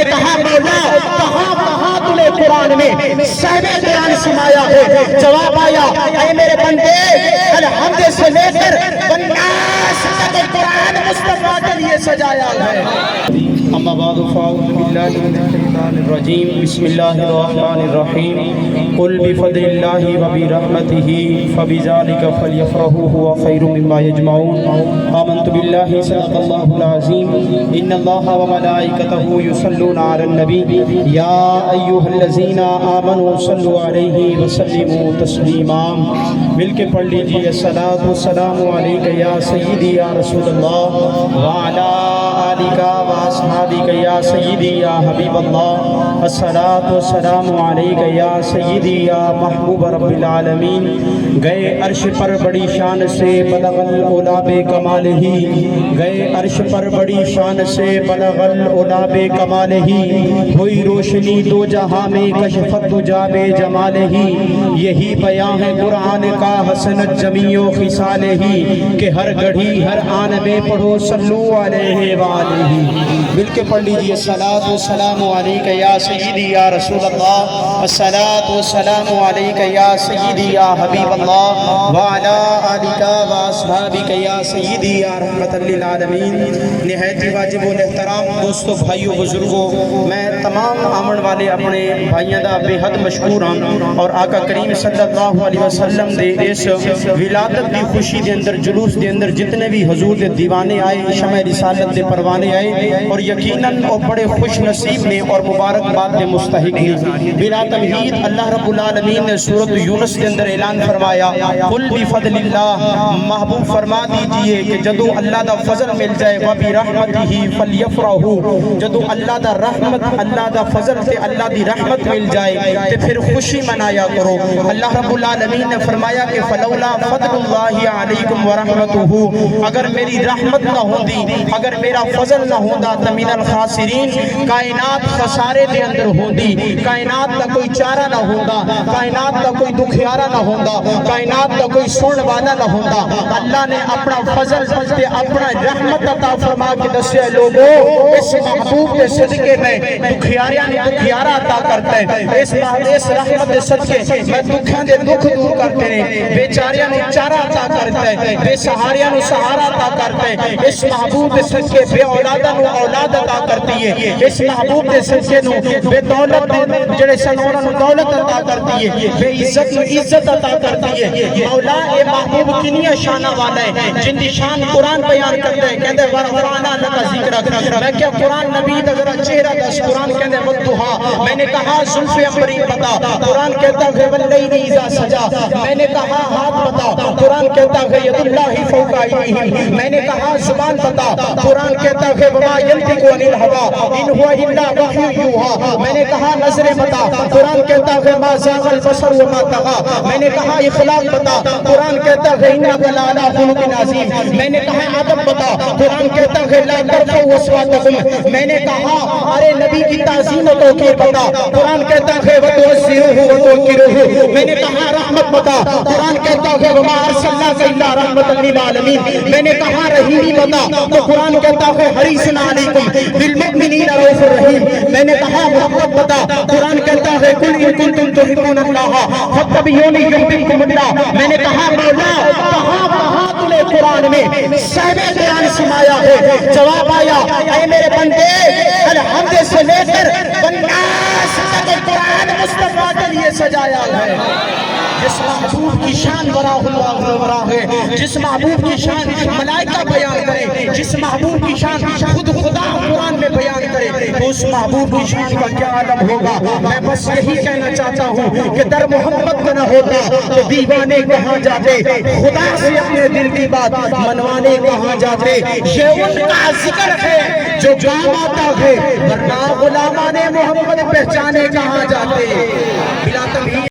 کہا مولا کہاں کہاں تُنے قرآن میں صاحب بیان سمایا ہے؟ جواب آیا اے میرے بندے الحمد سے لے کر والناس تک قرآن مصطفیٰ کے لیے سجایا ہے۔ اما بعد فاعوذ باللہ من الشیطان الرجیم بسم اللہ الرحمن الرحیم قل بفضل اللہ وبرحمتہ فبذلک فلیفرحوا هو خیر مما یجمعون آمنت باللہ صدق اللہ العظیم ان اللہ وملائکتہ یصلون علی النبی یا ایھا الذین آمنوا صلوا علیہ وسلموا تسلیما۔ مل کے پڑھ لیجیے الصلاۃ والسلام علیک یا سیدی یا رسول اللہ وعلی آلک واصحابک یا سیدی یا حبیب اللہ الصلاۃ والسلام علیک یا سیدی یا محبوب رب العالمین۔ گئے عرش پر بڑی شان سے بلغ العلا بکمالہ، گئے عرش پر بڑی شان سے بلغ العلا بکمالہ، ہوئی روشنی دو جہاں میں کشفت دجا بجمالہ، یہی بیان ہے قرآن کا حسنت جمیع خصالہ، کہ ہر گھڑی ہر آن میں پڑھو صلو علیہ وآلہ۔ مل کے پڑھ لیجیے الصلاۃ والسلام علیک یا سیدی یا رسول اللہ الصلاۃ والسلام علیک یا سیدی یا حبیب اللہ وعلی آلک واصحابک یا سیدی یا رحمت للعالمین۔ نہایت ہی واجب الاحترام دوستو بھائیو بزرگو، میں تمام آمن والے اپنے بھائیاں دا بے حد مشکور ہاں، اور آقا کریم صلی اللہ علیہ وسلم دے اس ولادت دی خوشی دے اندر جلوس دے اندر جتنے بھی حضور دے دیوانے آئے، شمع رسالت دے پروانے آئے، اور یقیناً اور بڑے خوش نصیب میں اور مبارکباد کے مستحق ہیں۔ بلا تمہید اللہ رب العالمین نے سورۃ یونس کے اندر اعلان فرمایا قل بفضل اللہ، محبوب فرما دیجئے کہ جدو اللہ دا فضل مل جائے وبرحمتہ فلیفرحوا، جدو اللہ دا رحمت اللہ دا فضل تے اللہ دی رحمت مل جائے تے پھر خوشی منایا کرو۔ اللہ رب العالمین نے فرمایا کہ فلولا فضل اللہ علیکم ورحمتہ، اگر میری رحمت نہ ہوندی، اگر میرا فضل نہ ہوندا تو من الخاسرین، کائنات خسارے دے اندر ہوندی، کائنات کا کوئی چارہ نہ ہوندا، کائنات کا کوئی دکھیارہ نہ ہوندا، کائنات کا کوئی سن والا نہ ہوندا۔ اللہ نے اپنا فضل تے اپنا رحمت عطا فرما کے دسیا لوگوں اس محبوب کے صدقے میں دکھیاریاں نے دکھیارہ عطا کرتا ہے، اس رحمت کے صدقے میں دکھاں دے دکھ دور کرتے ہیں، بیچاریاں نے چارہ عطا کرتا ہے، بے سہاریاں نے سہارا عطا کرتا ہے، اس محبوب کے صدقے بے اولادہ نو اولاد عطا کرتی ہے، اس محبوب کے صدقے نو بے دولت جڑے سنورا نو دولت عطا کرتی ہے، بے عزت نو عزت عطا کرتی ہے۔ مولا اے محبوب کنیا شانہ والا ہے، جن دی شان قرآن بیان کرتا ہے، کہتے ہیں ورفعنا لک ذکرک، میں کیا قرآن نبی دا ذرا چہرہ دس، قرآن کہتے ہیں والضحیٰ، میں نے کہا زلف امبری بتا، قرآن کہتا ہے واللیل اذا سجا، میں نے کہا ہاتھ بتا، قرآن کہتا ہے ید اللہ فوق ایدیہم، میں نے کہا زبان بتا، قرآن کہتا ہے وما ینطق عن الہوی ان هو الا وحی یوحی، میں نے کہا نظر بتا، قرآن کہتا ہے ما زاغ البصر وما طغی، میں نے کہا اخلاق بتا، قرآن کہتا ہے انک لعلی خلق عظیم، میں نے کہا ادب بتا، قرآن کہتا ہے لا ترفعوا اصواتکم، میں نے کہا ارے نبی کی تعظیم و توقیر بتا، قرآن کہتا ہے وتوسعوه وتوقروه، میں نے کہا رحمت بتا، قرآن کہتا ہے وما ارسلناک الا رحمۃ للعالمین، میں نے کہا رحیمی بتا، تو قرآن کہتا ہے حریص علیکم بالمؤمنین رؤوف رحیم، میں نے کہا محبت بتا، قرآن کہتا ہے قل ان کنتم تحبون اللہ فاتبعونی یحببکم اللہ، میں نے کہا مولا کہاں کہاں تُنے قرآن میں صاحب بیان سمایا ہے؟ جواب آیا اے میرے بندے الحمد سے لے کر والناس تک قرآن مصطفیٰ کے لیے سجایا ہے۔ جس محبوب کی شان برا ہے، جس محبوب کی شان ملائکہ بیان کرے، جس محبوب کی شان خود خدا قرآن میں بیان کرے، تو اس محبوب کی شان کا کیا عالم ہوگا۔ میں بس یہی کہنا چاہتا ہوں کہ در محمد نہ ہوتا تو دیوانے کہاں جاتے، خدا سے اپنے دل کی بات منوانے کہاں جاتے۔ یہ ان کا ذکر ہے جو کام آتا ہے، ورنہ غلامان محمد پہچانے کہاں جاتے۔ بلا تمہید